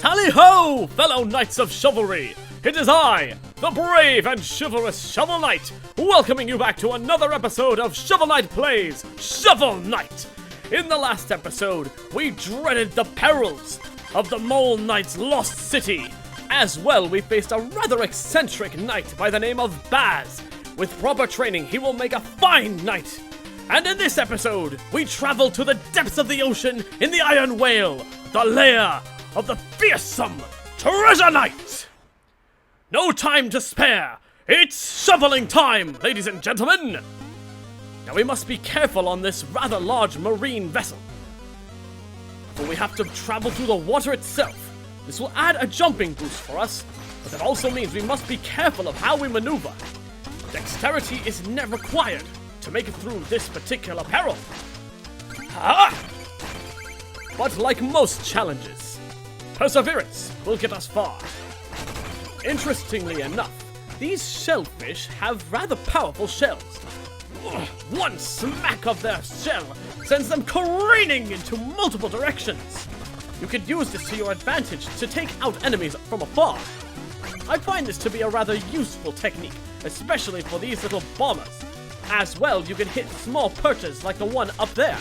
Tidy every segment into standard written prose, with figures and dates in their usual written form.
Tally-ho, fellow knights of chivalry! It is I, the brave and chivalrous Shovel Knight, welcoming you back to another episode of Shovel Knight Plays Shovel Knight! In the last episode, we dreaded the perils of the Mole Knight's lost city. As well, we faced a rather eccentric knight by the name of Baz. With proper training, he will make a fine knight. And in this episode, we travel to the depths of the ocean in the Iron Whale, the lair of the fearsome Treasure Knight! No time to spare! It's shoveling time, ladies and gentlemen! Now we must be careful on this rather large marine vessel, for we have to travel through the water itself. This will add a jumping boost for us, but that also means we must be careful of how we maneuver. Dexterity is never required to make it through this particular peril. But like most challenges, perseverance will get us far. Interestingly enough, these shellfish have rather powerful shells. One smack of their shell sends them careening into multiple directions. You could use this to your advantage to take out enemies from afar. I find this to be a rather useful technique, especially for these little bombers. As well, you can hit small perches like the one up there.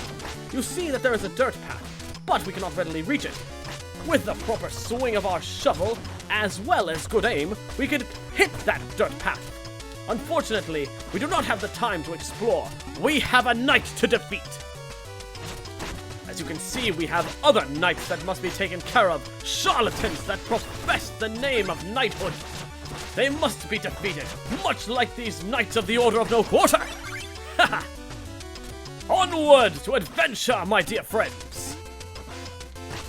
You see that there is a dirt path, but we cannot readily reach it. With the proper swing of our shovel, as well as good aim, we could hit that dirt path. Unfortunately, we do not have the time to explore. We have a knight to defeat. As you can see, we have other knights that must be taken care of, charlatans that profess the name of knighthood. They must be defeated, much like these knights of the Order of No Quarter. Onward to adventure, my dear friends.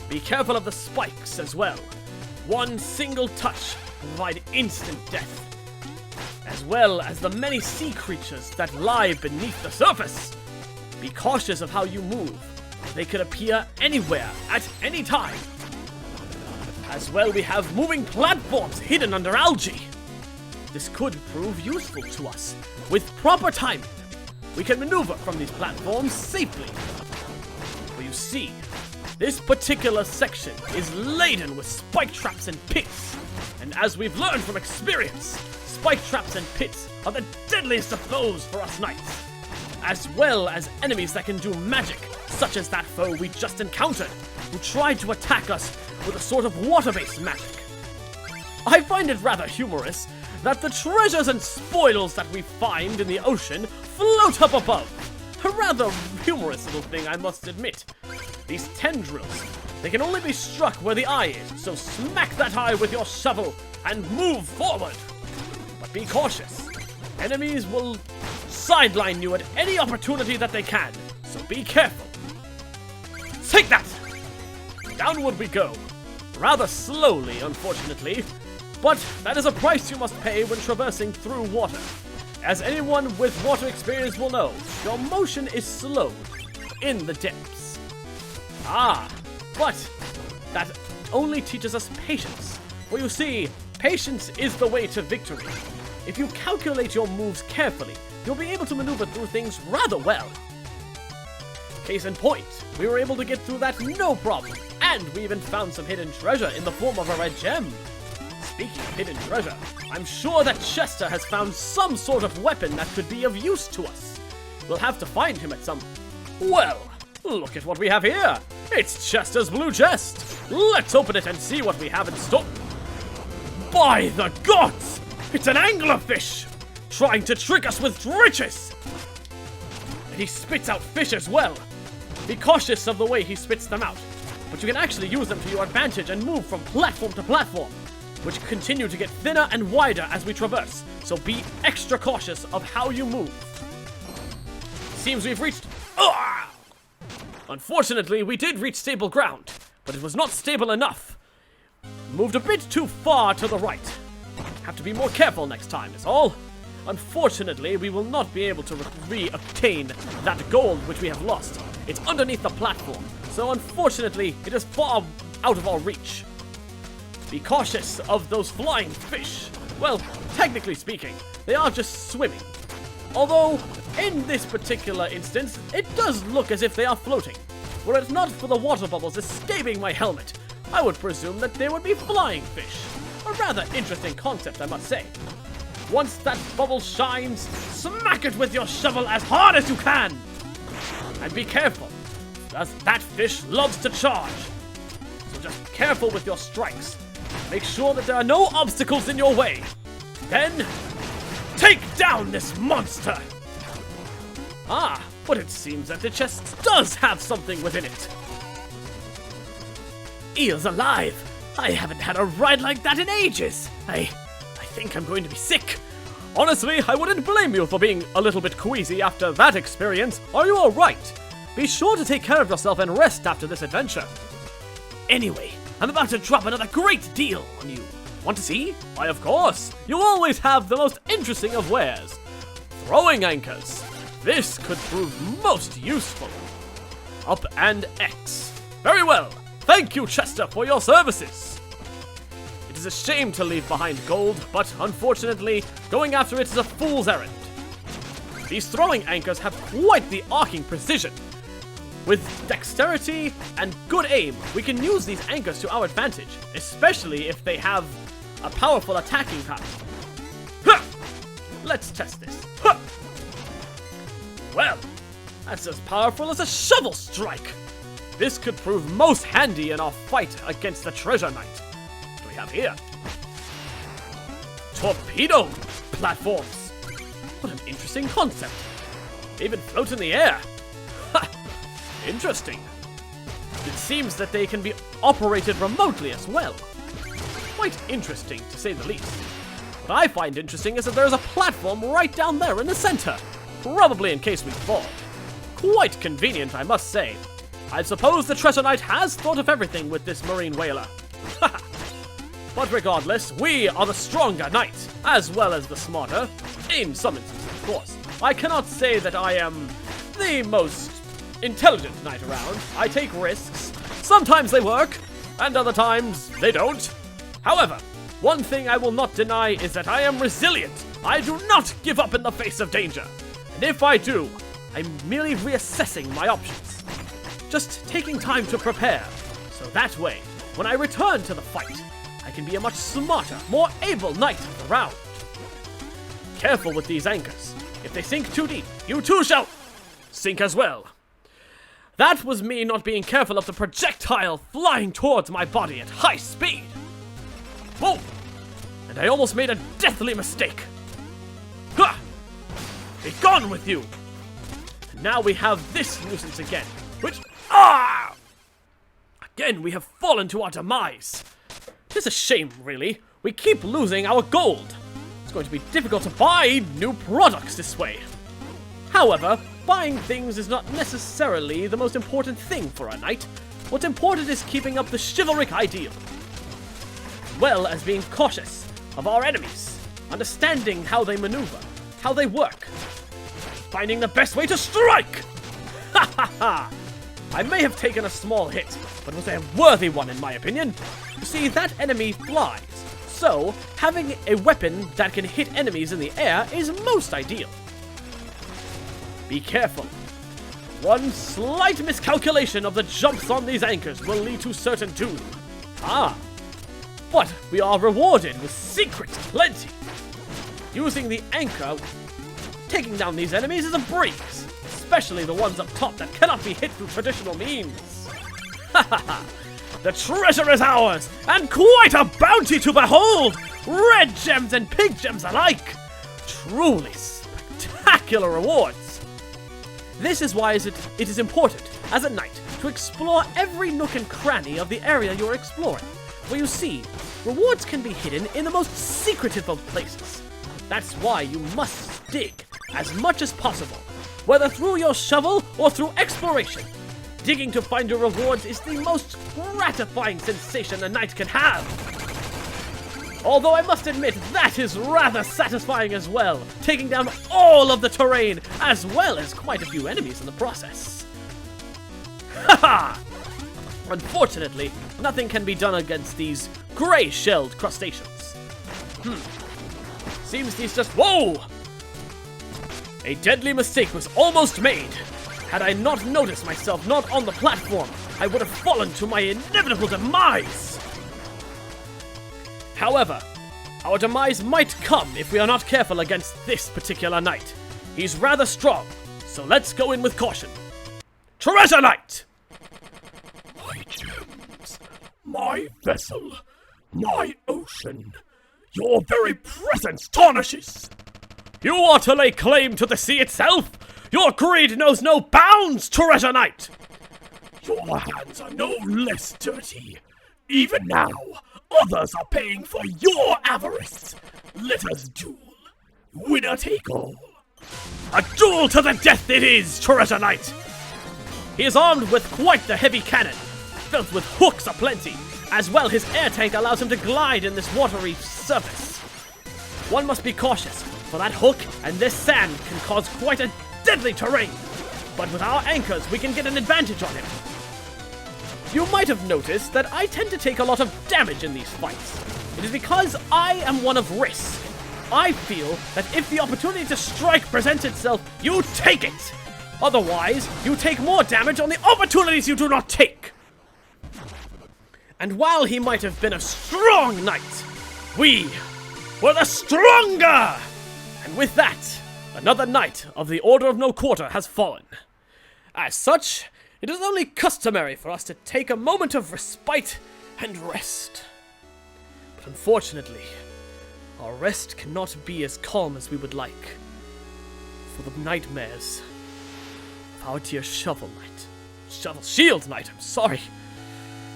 Be careful of the spikes as well. One single touch will provide instant death, as well as the many sea creatures that lie beneath the surface. Be cautious of how you move. They could appear anywhere at any time. As well, we have moving platforms hidden under algae. This could prove useful to us. With proper timing, we can maneuver from these platforms safely. But you see, this particular section is laden with spike traps and pits. And as we've learned from experience, spike traps and pits are the deadliest of foes for us knights. As well as enemies that can do magic, such as that foe we just encountered, who tried to attack us with a sort of water-based magic. I find it rather humorous that the treasures and spoils that we find in the ocean float up above. A rather humorous little thing, I must admit. These tendrils, they can only be struck where the eye is, so smack that eye with your shovel and move forward. But be cautious. Enemies will sideline you at any opportunity that they can, so be careful. Take that! Downward we go. Rather slowly, unfortunately, but that is a price you must pay when traversing through water. As anyone with water experience will know, your motion is slowed in the depths. But that only teaches us patience. For you see, patience is the way to victory. If you calculate your moves carefully, you'll be able to maneuver through things rather well. Case in point, we were able to get through that no problem, and we even found some hidden treasure in the form of a red gem. Speaking of hidden treasure, I'm sure that Chester has found some sort of weapon that could be of use to us. We'll have to find him at some... Well, look at what we have here. It's Chester's blue chest. Let's open it and see what we have in store. By the gods! It's an anglerfish! Trying to trick us with riches! And he spits out fish as well. Be cautious of the way he spits them out, but you can actually use them to your advantage and move from platform to platform, which continue to get thinner and wider as we traverse, so be extra cautious of how you move. Seems we've reached... Unfortunately, we did reach stable ground, but it was not stable enough. Moved a bit too far to the right. Have to be more careful next time, is all. Unfortunately, we will not be able to re-obtain that gold which we have lost. It's underneath the platform, so unfortunately, it is far out of our reach. Be cautious of those flying fish. Well, technically speaking, they are just swimming. Although, in this particular instance, it does look as if they are floating. Were it not for the water bubbles escaping my helmet, I would presume that they would be flying fish. A rather interesting concept, I must say. Once that bubble shines, smack it with your shovel as hard as you can! And be careful, as that fish loves to charge. So just careful with your strikes. Make sure that there are no obstacles in your way. Then, take down this monster! Ah, but it seems that the chest does have something within it. Eel's alive! I haven't had a ride like that in ages! I think I'm going to be sick. Honestly, I wouldn't blame you for being a little bit queasy after that experience. Are you alright? Be sure to take care of yourself and rest after this adventure. Anyway, I'm about to drop another great deal on you. Want to see? Why, of course. You always have the most interesting of wares. Throwing anchors. This could prove most useful. Up and X. Very well. Thank you, Chester, for your services. It is a shame to leave behind gold, but unfortunately, going after it is a fool's errand. These throwing anchors have quite the arcing precision. With dexterity and good aim, we can use these anchors to our advantage, especially if they have a powerful attacking power. Huh! Let's test this. Huh! Well, that's as powerful as a shovel strike. This could prove most handy in our fight against the treasure knight. What do we have here? Torpedo platforms. What an interesting concept. They even float in the air. Ha! Interesting. It seems that they can be operated remotely as well. Quite interesting, to say the least. What I find interesting is that there is a platform right down there in the center, probably in case we fall. Quite convenient, I must say. I suppose the treasure knight has thought of everything with this marine whaler. But regardless, we are the stronger knight, as well as the smarter, in some instances, of course. I cannot say that I am the most intelligent knight around. I take risks. Sometimes they work, and other times they don't. However, one thing I will not deny is that I am resilient. I do not give up in the face of danger. And if I do, I'm merely reassessing my options. Just taking time to prepare, so that way, when I return to the fight, I can be a much smarter, more able knight of the round. Careful with these anchors. If they sink too deep, you too shall sink as well. That was me not being careful of the projectile flying towards my body at high speed. Whoa! And I almost made a deathly mistake. Ha! Be gone with you! And now we have this nuisance again, which... Ah! Again, we have fallen to our demise. It's a shame, really. We keep losing our gold. It's going to be difficult to buy new products this way. However, buying things is not necessarily the most important thing for a knight. What's important is keeping up the chivalric ideal, as well as being cautious of our enemies, understanding how they maneuver, how they work, finding the best way to strike! Ha ha ha! I may have taken a small hit, but was a worthy one in my opinion. You see, that enemy flies, so having a weapon that can hit enemies in the air is most ideal. Be careful. One slight miscalculation of the jumps on these anchors will lead to certain doom. Ah, but we are rewarded with secrets plenty. Using the anchor, taking down these enemies is a breeze. Especially the ones up top that cannot be hit through traditional means. Ha ha ha! The treasure is ours, and quite a bounty to behold! Red gems and pink gems alike! Truly spectacular rewards! This is why it is important, as a knight, to explore every nook and cranny of the area you're exploring. For you see, rewards can be hidden in the most secretive of places. That's why you must dig as much as possible, whether through your shovel or through exploration. Digging to find your rewards is the most gratifying sensation a knight can have. Although I must admit, that is rather satisfying as well, taking down all of the terrain, as well as quite a few enemies in the process. Haha! Unfortunately, nothing can be done against these gray-shelled crustaceans. Seems these just... Whoa! A deadly mistake was almost made. Had I not noticed myself not on the platform, I would have fallen to my inevitable demise. However, our demise might come if we are not careful against this particular knight. He's rather strong, so let's go in with caution. Treasure Knight! My gems, my vessel, my ocean, your very presence tarnishes. You ought to lay claim to the sea itself! Your greed knows no bounds, Treasure Knight! Your hands are no less dirty. Even now, others are paying for your avarice. Let us duel. Winner take all. A duel to the death it is, Treasure Knight! He is armed with quite the heavy cannon, filled with hooks aplenty. As well, his air tank allows him to glide in this watery surface. One must be cautious, for that hook and this sand can cause quite a deadly terrain. But with our anchors, we can get an advantage on him. You might have noticed that I tend to take a lot of damage in these fights. It is because I am one of risk. I feel that if the opportunity to strike presents itself, you take it. Otherwise, you take more damage on the opportunities you do not take. And while he might have been a strong knight, we were the stronger! And with that, another knight of the Order of No Quarter has fallen. As such, it is only customary for us to take a moment of respite and rest. But unfortunately, our rest cannot be as calm as we would like. For the nightmares of our dear Shield Knight, I'm sorry.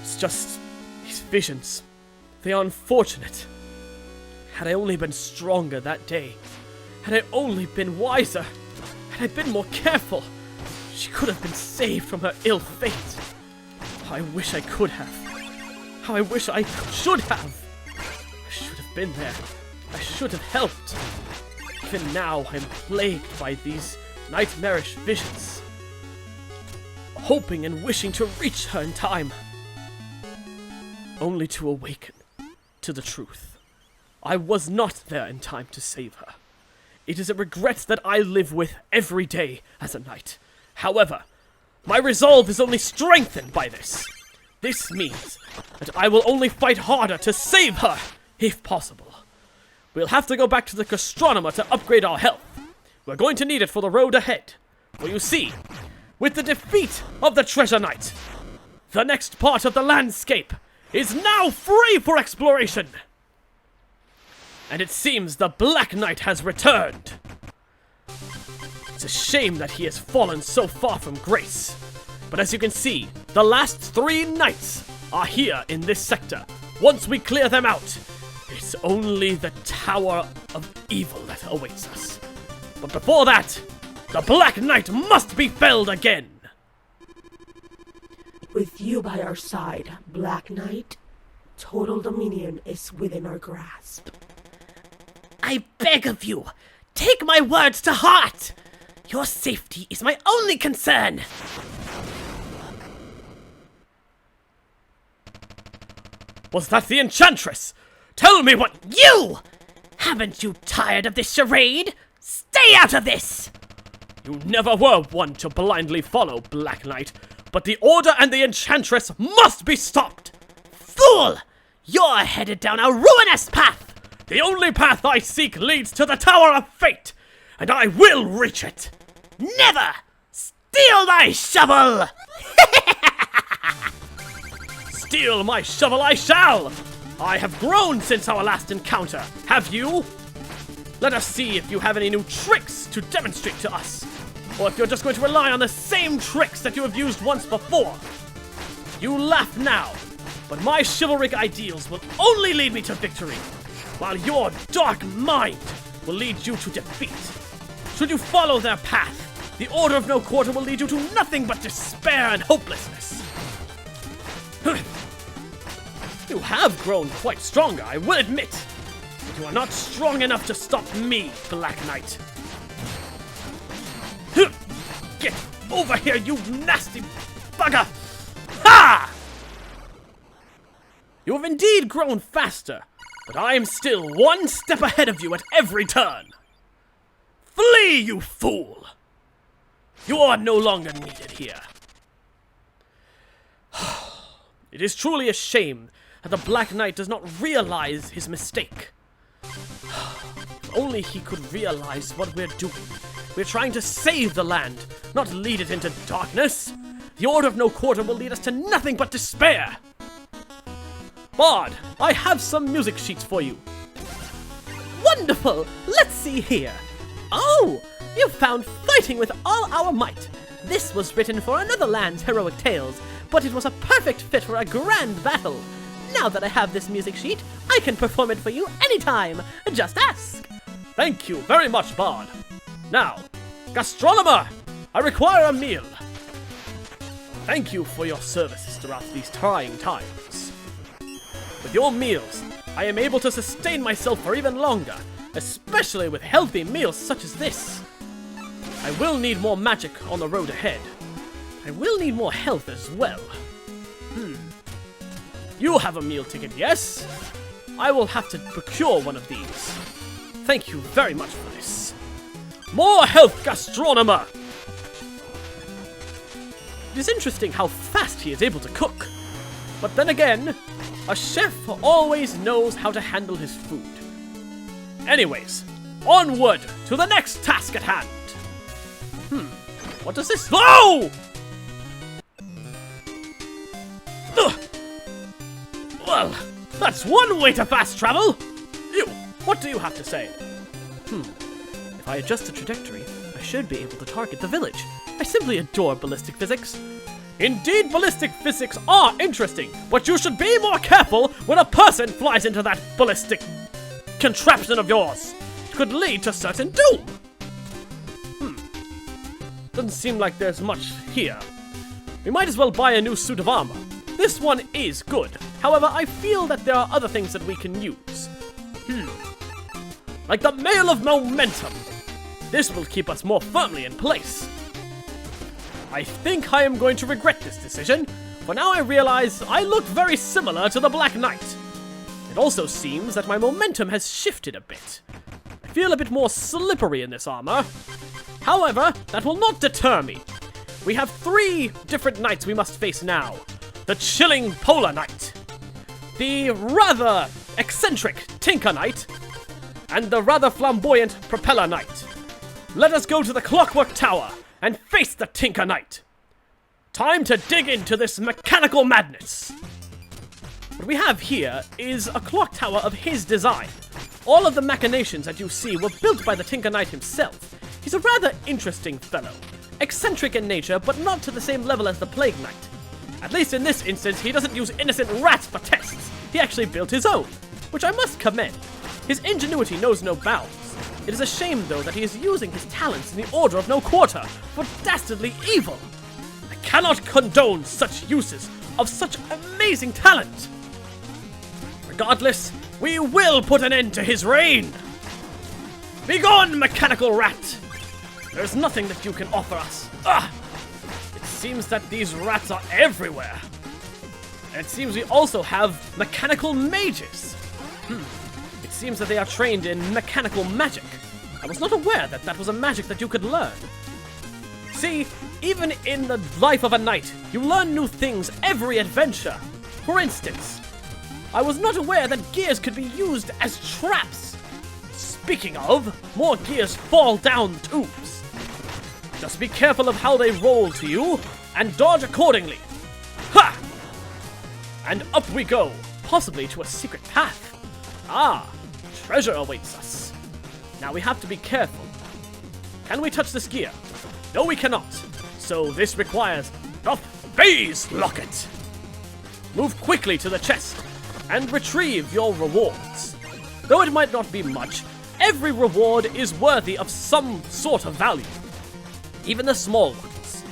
It's just these visions. They are unfortunate. Had I only been stronger that day, had I only been wiser, had I been more careful, she could have been saved from her ill fate. How I wish I could have. How I wish I should have. I should have been there. I should have helped. Even now, I'm plagued by these nightmarish visions, hoping and wishing to reach her in time, only to awaken to the truth. I was not there in time to save her. It is a regret that I live with every day as a knight. However, my resolve is only strengthened by this. This means that I will only fight harder to save her, if possible. We'll have to go back to the gastronomer to upgrade our health. We're going to need it for the road ahead. For you see, with the defeat of the Treasure Knight, the next part of the landscape is now free for exploration. And it seems the Black Knight has returned. It's a shame that he has fallen so far from grace. But as you can see, the last 3 knights are here in this sector. Once we clear them out, it's only the Tower of Evil that awaits us. But before that, the Black Knight must be felled again. With you by our side, Black Knight, total dominion is within our grasp. I beg of you, take my words to heart. Your safety is my only concern. Was that the Enchantress? Tell me what— You! Haven't you tired of this charade? Stay out of this! You never were one to blindly follow, Black Knight, but the Order and the Enchantress must be stopped! Fool! You're headed down a ruinous path! The only path I seek leads to the Tower of Fate, and I will reach it! Never! Steal my shovel! Steal my shovel I shall! I have grown since our last encounter, have you? Let us see if you have any new tricks to demonstrate to us, or if you're just going to rely on the same tricks that you have used once before. You laugh now, but my chivalric ideals will only lead me to victory, while your dark mind will lead you to defeat. Should you follow their path, the Order of No Quarter will lead you to nothing but despair and hopelessness. You have grown quite stronger, I will admit, but you are not strong enough to stop me, Black Knight. Get over here, you nasty bugger! Ha! You have indeed grown faster, but I am still one step ahead of you at every turn. Flee, you fool! You are no longer needed here. It is truly a shame that the Black Knight does not realize his mistake. If only he could realize what we're doing. We're trying to save the land, not lead it into darkness. The Order of No Quarter will lead us to nothing but despair. Bard, I have some music sheets for you. Wonderful! Let's see here. Oh, you found Fighting with All Our Might. This was written for another land's heroic tales, but it was a perfect fit for a grand battle. Now that I have this music sheet, I can perform it for you anytime. Just ask. Thank you very much, Bard. Now, Gastronomer, I require a meal. Thank you for your services throughout these trying times. With your meals, I am able to sustain myself for even longer, especially with healthy meals such as this. I will need more magic on the road ahead. I will need more health as well. You have a meal ticket, yes? I will have to procure one of these. Thank you very much for this. More health, Gastronomer! It is interesting how fast he is able to cook. But then again, a chef always knows how to handle his food. Anyways, onward to the next task at hand. What does this— Oh! Ugh. Well, that's one way to fast travel! You, what do you have to say? If I adjust the trajectory, I should be able to target the village. I simply adore ballistic physics. Indeed, ballistic physics are interesting, but you should be more careful when a person flies into that ballistic contraption of yours. It could lead to certain doom. Doesn't seem like there's much here. We might as well buy a new suit of armor. This one is good. However, I feel that there are other things that we can use. Like the Mail of Momentum. This will keep us more firmly in place. I think I am going to regret this decision, for now I realize I look very similar to the Black Knight. It also seems that my momentum has shifted a bit. I feel a bit more slippery in this armor. However, that will not deter me. We have 3 different knights we must face now. The chilling Polar Knight, the rather eccentric Tinker Knight, and the rather flamboyant Propeller Knight. Let us go to the Clockwork Tower and face the Tinker Knight. Time to dig into this mechanical madness. What we have here is a clock tower of his design. All of the machinations that you see were built by the Tinker Knight himself. He's a rather interesting fellow. Eccentric in nature, but not to the same level as the Plague Knight. At least in this instance, he doesn't use innocent rats for tests. He actually built his own, which I must commend. His ingenuity knows no bounds. It is a shame, though, that he is using his talents in the Order of No Quarter for dastardly evil. I cannot condone such uses of such amazing talent. Regardless, we will put an end to his reign. Begone, mechanical rat! There's nothing that you can offer us. It seems that these rats are everywhere. And it seems we also have mechanical mages. It seems that they are trained in mechanical magic. I was not aware that that was a magic that you could learn. See, even in the life of a knight, you learn new things every adventure. For instance, I was not aware that gears could be used as traps. Speaking of, more gears fall down tubes. Just be careful of how they roll to you, and dodge accordingly. Ha! And up we go, possibly to a secret path. Treasure awaits us. Now we have to be careful. Can we touch this gear? No, we cannot. So this requires the Phase Locket. Move quickly to the chest and retrieve your rewards. Though it might not be much, every reward is worthy of some sort of value. Even the small ones.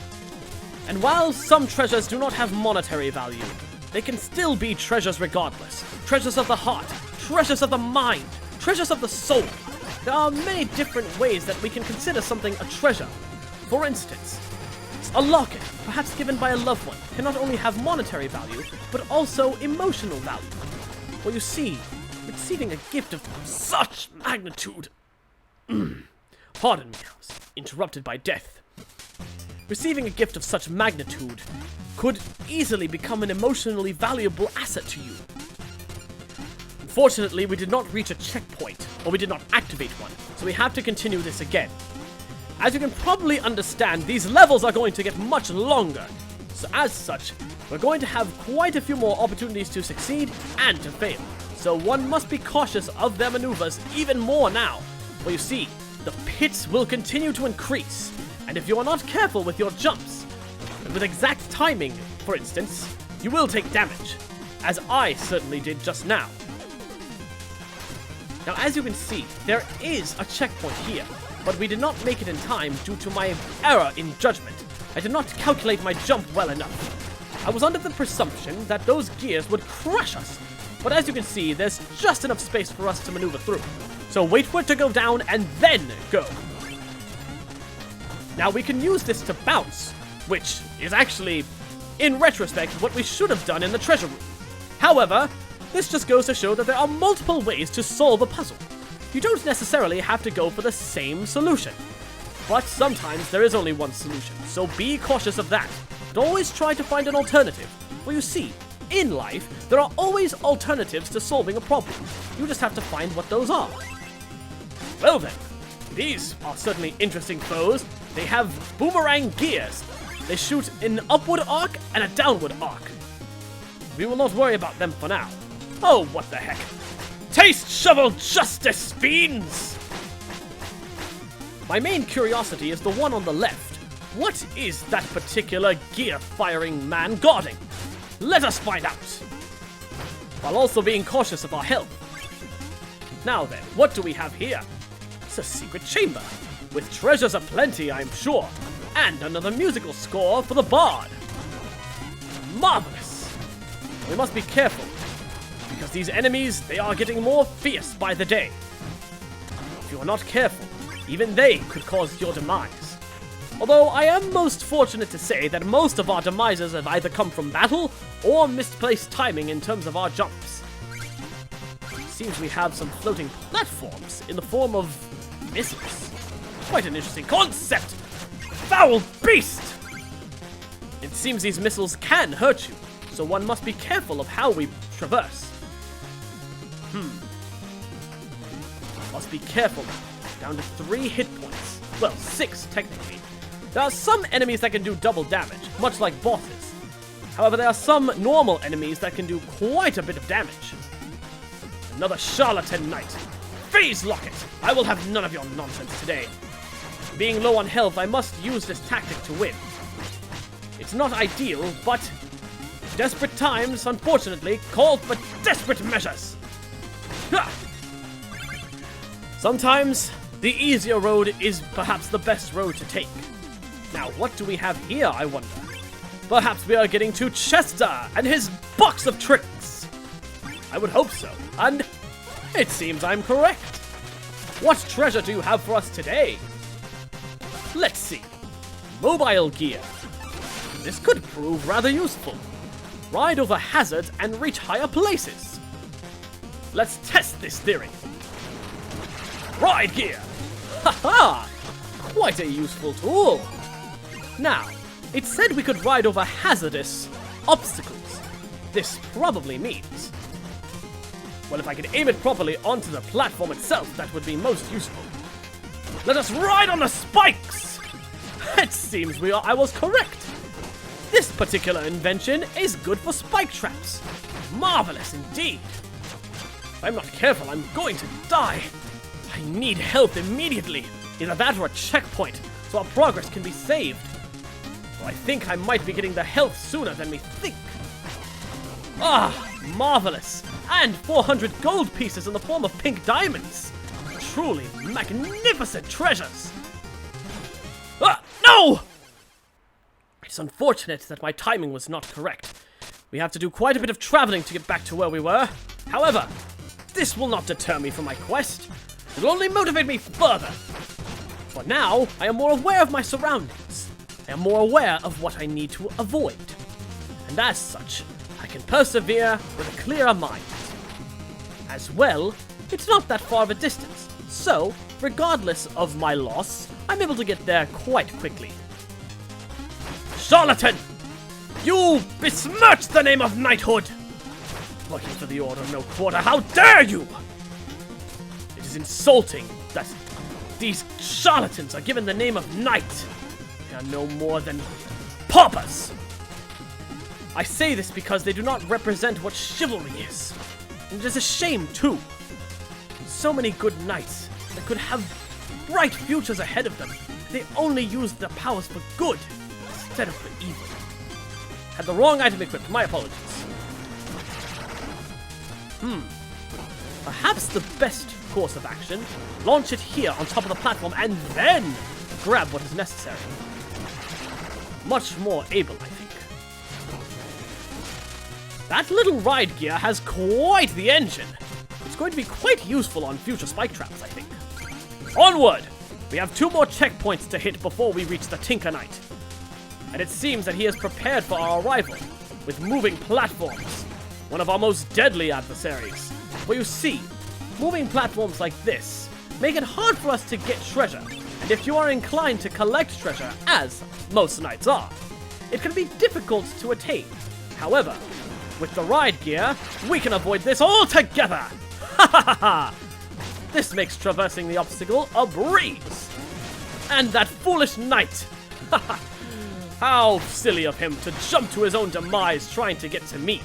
And while some treasures do not have monetary value, they can still be treasures regardless. Treasures of the heart, treasures of the mind, treasures of the soul. There are many different ways that we can consider something a treasure. For instance, a locket, perhaps given by a loved one, can not only have monetary value, but also emotional value. Well, you see, receiving a gift of such magnitude... Pardon me, I was interrupted by death. Receiving a gift of such magnitude could easily become an emotionally valuable asset to you. Unfortunately, we did not reach a checkpoint, or we did not activate one, so we have to continue this again. As you can probably understand, these levels are going to get much longer, so as such, we're going to have quite a few more opportunities to succeed and to fail. So one must be cautious of their maneuvers even more now. For you see, the pits will continue to increase, and if you are not careful with your jumps, and with exact timing, for instance, you will take damage, as I certainly did just now. Now, as you can see, there is a checkpoint here, but we did not make it in time due to my error in judgment. I did not calculate my jump well enough. I was under the presumption that those gears would crush us, but as you can see, there's just enough space for us to maneuver through. So wait for it to go down and then go. Now we can use this to bounce, which is actually, in retrospect, what we should have done in the treasure room. However, this just goes to show that there are multiple ways to solve a puzzle. You don't necessarily have to go for the same solution. But sometimes there is only one solution, so be cautious of that. But always try to find an alternative. For you see, in life, there are always alternatives to solving a problem. You just have to find what those are. Well then, these are certainly interesting foes. They have boomerang gears. They shoot an upward arc and a downward arc. We will not worry about them for now. Oh, what the heck. Taste shovel justice, fiends! My main curiosity is the one on the left. What is that particular gear-firing man guarding? Let us find out! While also being cautious of our health. Now then, what do we have here? It's a secret chamber, with treasures aplenty, I'm sure, and another musical score for the bard. Marvelous! We must be careful, because these enemies, they are getting more fierce by the day. If you are not careful, even they could cause your demise. Although I am most fortunate to say that most of our demises have either come from battle or misplaced timing in terms of our jumps. It seems we have some floating platforms in the form of missiles. Quite an interesting concept! Foul beast! It seems these missiles can hurt you, so one must be careful of how we traverse. Must be careful now. Down to 3 hit points. Well, 6 technically. There are some enemies that can do double damage, much like bosses. However, there are some normal enemies that can do quite a bit of damage. Another charlatan knight. Phase locket! I will have none of your nonsense today. Being low on health, I must use this tactic to win. It's not ideal, but desperate times, unfortunately, call for desperate measures. Ha! Sometimes, the easier road is perhaps the best road to take. Now, what do we have here, I wonder? Perhaps we are getting to Chester and his box of tricks. I would hope so, and it seems I'm correct. What treasure do you have for us today? Let's see. Mobile gear. This could prove rather useful. Ride over hazards and reach higher places. Let's test this theory. Ride gear! Haha! Quite a useful tool. Now, it said we could ride over hazardous obstacles. This probably means... well, if I could aim it properly onto the platform itself, that would be most useful. Let us ride on the spikes! It seems I was correct. This particular invention is good for spike traps. Marvelous indeed. If I'm not careful, I'm going to die. I need help immediately. Either that or a checkpoint, so our progress can be saved. Though I think I might be getting the health sooner than we think. Ah, marvelous. And 400 gold pieces in the form of pink diamonds. Truly magnificent treasures. Ah, no! It's unfortunate that my timing was not correct. We have to do quite a bit of traveling to get back to where we were. However, this will not deter me from my quest. It will only motivate me further. For now, I am more aware of my surroundings. I am more aware of what I need to avoid. And as such, I can persevere with a clearer mind. As well, it's not that far of a distance, so, regardless of my loss, I'm able to get there quite quickly. Charlatan! You besmirch the name of knighthood! working for the Order of No Quarter. How dare you! It is insulting that these charlatans are given the name of knight. They are no more than paupers. I say this because they do not represent what chivalry is. And it is a shame, too. So many good knights that could have bright futures ahead of them, they only use their powers for good instead of for evil. Had the wrong item equipped, my apologies. Perhaps the best course of action, launch it here on top of the platform and then grab what is necessary. Much more able, I think. That little ride gear has quite the engine. It's going to be quite useful on future spike traps, I think. Onward! We have 2 more checkpoints to hit before we reach the Tinker Knight. And it seems that he is prepared for our arrival with moving platforms, one of our most deadly adversaries. For you see, moving platforms like this make it hard for us to get treasure, and if you are inclined to collect treasure, as most knights are, it can be difficult to attain. However, with the ride gear, we can avoid this altogether! Ha ha ha ha! This makes traversing the obstacle a breeze! And that foolish knight! Ha ha! How silly of him to jump to his own demise trying to get to me.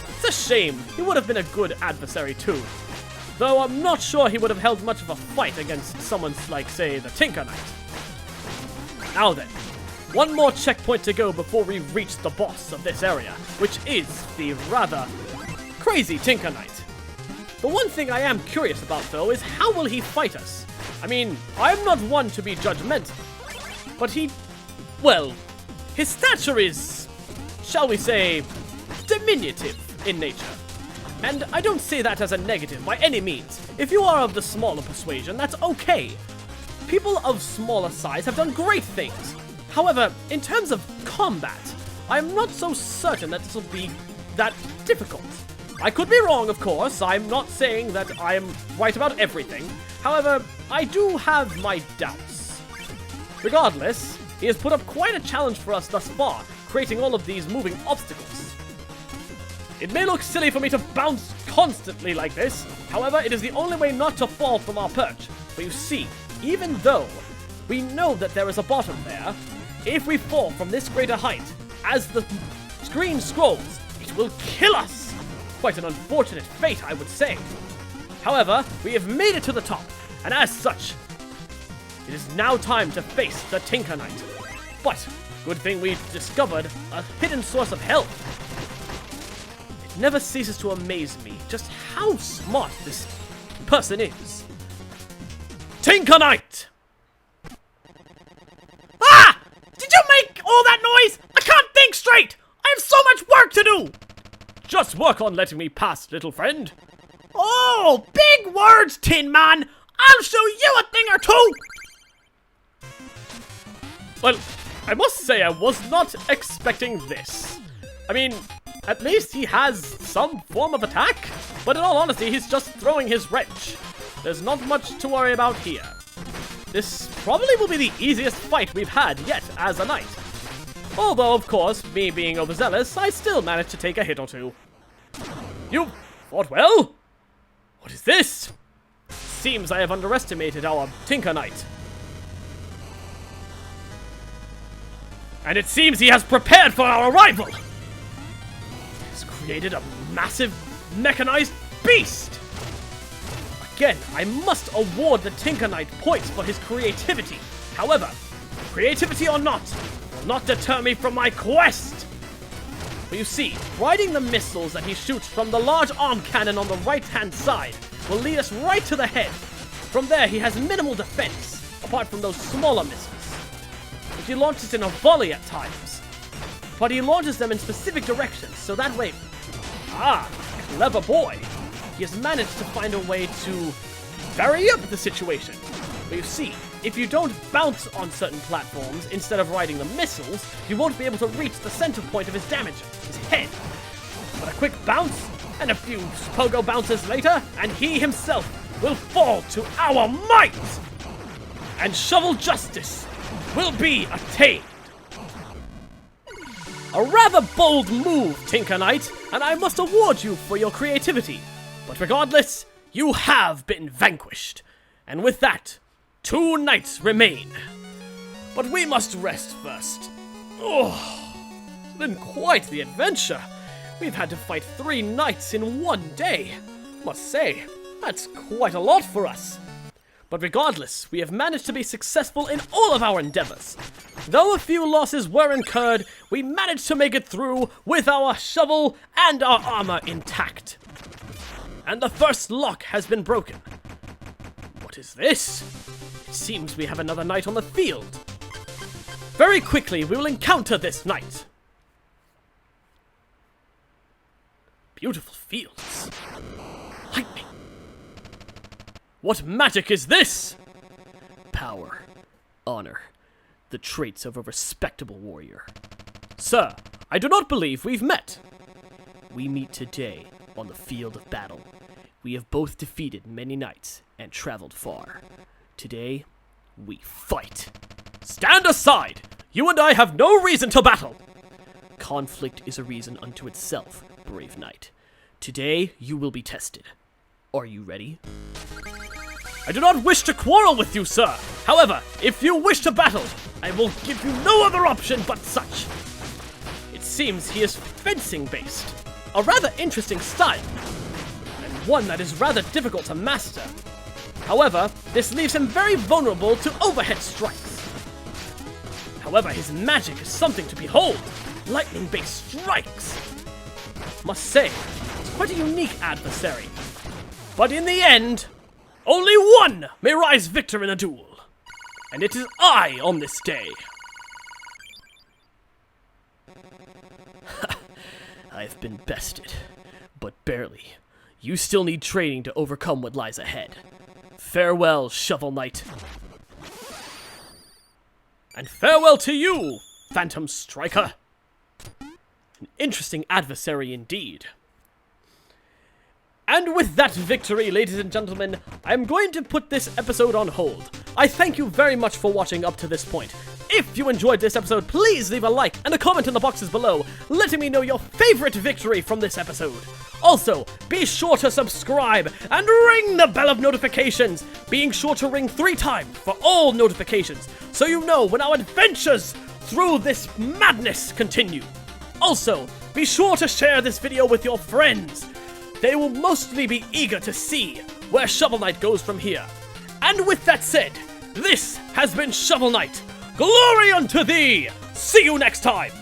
It's a shame, he would have been a good adversary too. Though I'm not sure he would have held much of a fight against someone like, say, the Tinker Knight. Now then, 1 more checkpoint to go before we reach the boss of this area, which is the rather crazy Tinker Knight. The one thing I am curious about, though, is how will he fight us? I mean, I'm not one to be judgmental, but well, his stature is, shall we say, diminutive in nature. And I don't say that as a negative by any means. If you are of the smaller persuasion, that's okay. People of smaller size have done great things. However, in terms of combat, I'm not so certain that this will be that difficult. I could be wrong, of course. I'm not saying that I am right about everything. However, I do have my doubts. Regardless, he has put up quite a challenge for us thus far, creating all of these moving obstacles. It may look silly for me to bounce constantly like this, however, it is the only way not to fall from our perch. For you see, even though we know that there is a bottom there, if we fall from this greater height, as the screen scrolls, it will kill us! Quite an unfortunate fate, I would say. However, we have made it to the top, and as such, it is now time to face the Tinker Knight. But, good thing we discovered a hidden source of health. It never ceases to amaze me just how smart this person is. Tinker Knight! Ah! Did you make all that noise? I can't think straight! I have so much work to do! Just work on letting me pass, little friend. Oh, big words, Tin Man! I'll show you a thing or two! Well, I must say I was not expecting this. I mean, at least he has some form of attack, but in all honesty, he's just throwing his wrench. There's not much to worry about here. This probably will be the easiest fight we've had yet as a knight. Although, of course, me being overzealous, I still managed to take a hit or two. You fought well? What is this? Seems I have underestimated our Tinker Knight. And it seems he has prepared for our arrival! He has created a massive, mechanized beast! Again, I must award the Tinker Knight points for his creativity. However, creativity or not, will not deter me from my quest! But you see, riding the missiles that he shoots from the large arm cannon on the right-hand side will lead us right to the head. From there, he has minimal defense, apart from those smaller missiles. Which he launches in a volley at times. But he launches them in specific directions, so that way... Ah, clever boy! He has managed to find a way to vary up the situation. But you see, if you don't bounce on certain platforms instead of riding the missiles, you won't be able to reach the center point of his damage, his head. But a quick bounce, and a few pogo bounces later, and he himself will fall to our might! And shovel justice will be attained! A rather bold move, Tinker Knight, and I must award you for your creativity. But regardless, you have been vanquished. And with that, 2 knights remain. But we must rest first. Oh, it's been quite the adventure. We've had to fight 3 knights in 1 day. Must say, that's quite a lot for us. But regardless, we have managed to be successful in all of our endeavors. Though a few losses were incurred, we managed to make it through with our shovel and our armor intact. And the first lock has been broken. What is this? It seems we have another knight on the field. Very quickly, we will encounter this knight. Beautiful fields. Lightning. What magic is this? Power, honor, the traits of a respectable warrior. Sir, I do not believe we've met. We meet today on the field of battle. We have both defeated many knights and traveled far. Today, we fight. Stand aside! You and I have no reason to battle! Conflict is a reason unto itself, brave knight. Today, you will be tested. Are you ready? I do not wish to quarrel with you, sir. However, if you wish to battle, I will give you no other option but such. It seems he is fencing-based, a rather interesting style, and one that is rather difficult to master. However, this leaves him very vulnerable to overhead strikes. However, his magic is something to behold. Lightning-based strikes. Must say, it's quite a unique adversary. But in the end, only one may rise victor in a duel. And it is I on this day. I've been bested, but barely. You still need training to overcome what lies ahead. Farewell, Shovel Knight. And farewell to you, Phantom Striker. An interesting adversary indeed. And with that victory, ladies and gentlemen, I'm going to put this episode on hold. I thank you very much for watching up to this point. If you enjoyed this episode, please leave a like and a comment in the boxes below, letting me know your favorite victory from this episode. Also, be sure to subscribe and ring the bell of notifications, being sure to ring 3 times for all notifications, so you know when our adventures through this madness continue. Also, be sure to share this video with your friends. They will mostly be eager to see where Shovel Knight goes from here. And with that said, this has been Shovel Knight. Glory unto thee! See you next time!